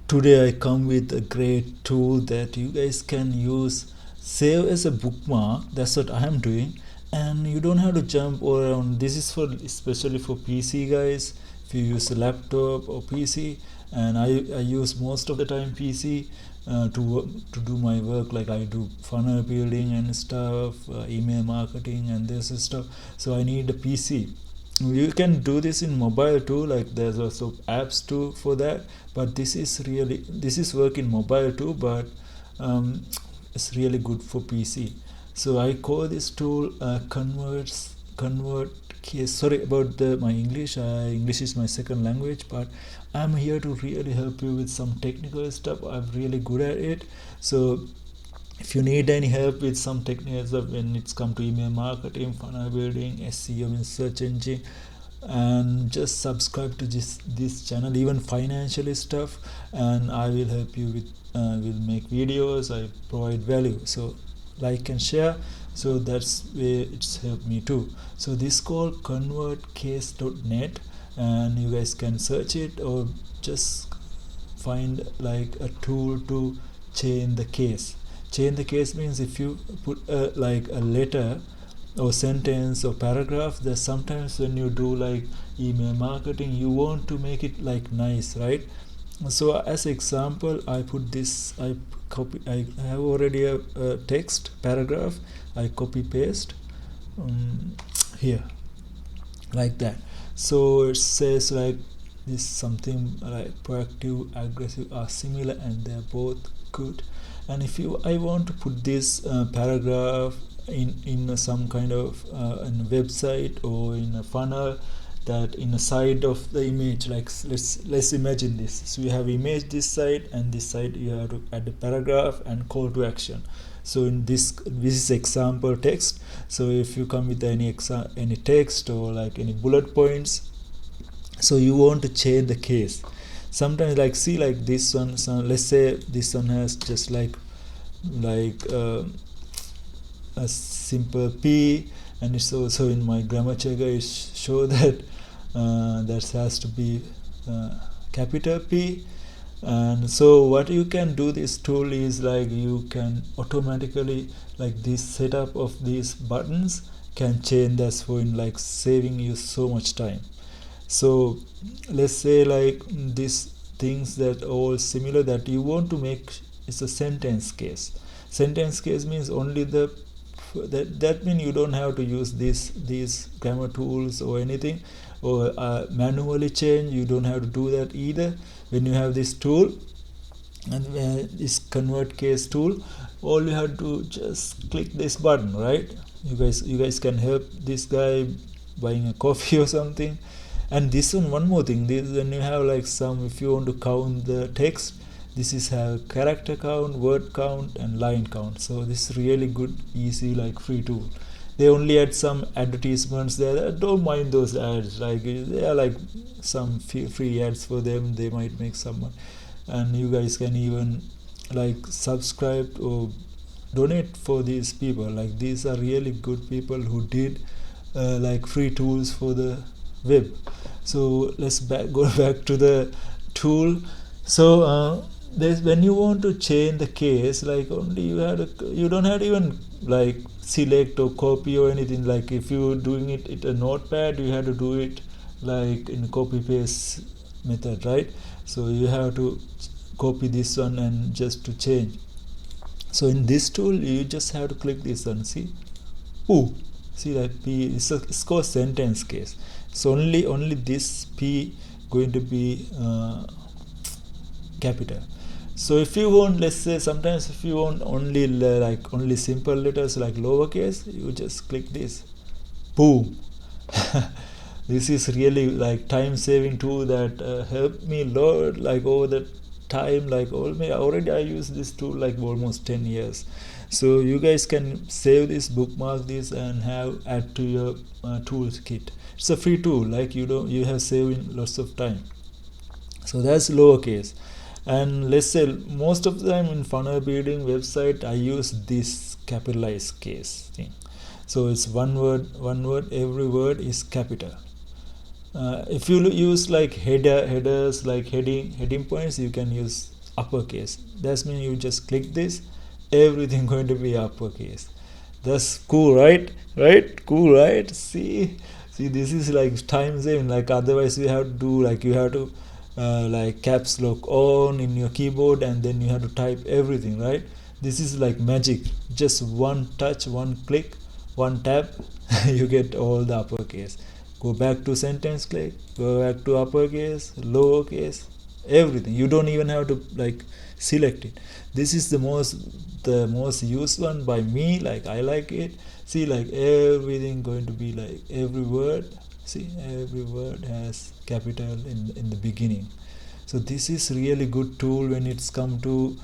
Today I come with a great tool that you guys can use, save as a bookmark. That's what I am doing, and you don't have to jump around. This is for especially for PC guys. If you use a laptop or PC, and I use most of the time PC to do my work, like I do funnel building and stuff, email marketing and this stuff. So I need a PC. You can do this in mobile too, like there's also apps too for that, but this is work in mobile too, but it's really good for PC. So I call this tool convert case. Sorry about the my English. English is my second language, but I'm here to really help you with some technical stuff. I'm really good at it. So if you need any help with some techniques of when it's come to email marketing, funnel building, SEO in search engine, and just subscribe to this channel, even financially stuff, and I will help you with will make videos. I provide value, so like and share. So that's where it's helped me too. So this called convertcase.net, and you guys can search it or just find like a tool to chain the case. Chain the case means if you put like a letter or sentence or paragraph, that sometimes when you do like email marketing, you want to make it like nice, right? So as example, I put this, I have already a text paragraph, I copy paste here like that. So it says like this, something like proactive, aggressive are similar and they're both good. And if you I want to put this paragraph in some kind of in a website or in a funnel, that in the side of the image, like let's imagine this. So you have image this side, and this side you have to add a paragraph and call to action. So in this is example text. So if you come with any text or like any bullet points, so you want to change the case. Sometimes like see like this one, so let's say this one has just like a simple P, and it's also in my grammar checker it show that that has to be capital P. And so what you can do, this tool is like you can automatically, like this setup of these buttons can change. That's for in like saving you so much time. So let's say like these things that all similar that you want to make is a sentence case. Sentence case means only that means you don't have to use these grammar tools or anything, or manually change. You don't have to do that either when you have this tool. And this convert case tool, all you have to just click this button, right? You guys can help this guy buying a coffee or something. And this one more thing, this when you have like some, if you want to count the text, this is have character count, word count and line count. So this is really good, easy, like free tool. They only add some advertisements there. Don't mind those ads, like they are like some free ads for them, they might make some. And you guys can even like subscribe or donate for these people. Like these are really good people who did like free tools for the web. So let's go back to the tool. So there's, when you want to change the case, like only you don't have to even like select or copy or anything. Like if you're doing it in a notepad, you have to do it like in copy paste method, right? So you have to copy this one and just to change. So in this tool you just have to click this one, see. Ooh, see that P, it's called sentence case. So only this P going to be capital. So if you want, let's say sometimes if you want only like only simple letters like lowercase, you just click this. Boom. This is really like time saving tool that helped me a lot, like over the time. Like already I use this tool like almost 10 years. So you guys can save this, bookmark this, and have add to your tools kit. It's a free tool, like you have saving lots of time. So that's lowercase. And let's say most of the time in funnel building website I use this capitalized case thing. So it's one word, every word is capital. If you use like headers, like heading points, you can use uppercase. That's mean you just click this, everything going to be uppercase. That's cool, right? Right? Cool, right? See, this is like time saving. Like otherwise, you have to do like you have to like caps lock on in your keyboard, and then you have to type everything, right? This is like magic. Just one touch, one click, one tap, you get all the uppercase. Go back to sentence click, go back to uppercase, lowercase, everything. You don't even have to like select it. This is the most used one by me. Like I like it. See, like everything going to be like every word. See, every word has capital in the beginning. So this is really good tool when it's come to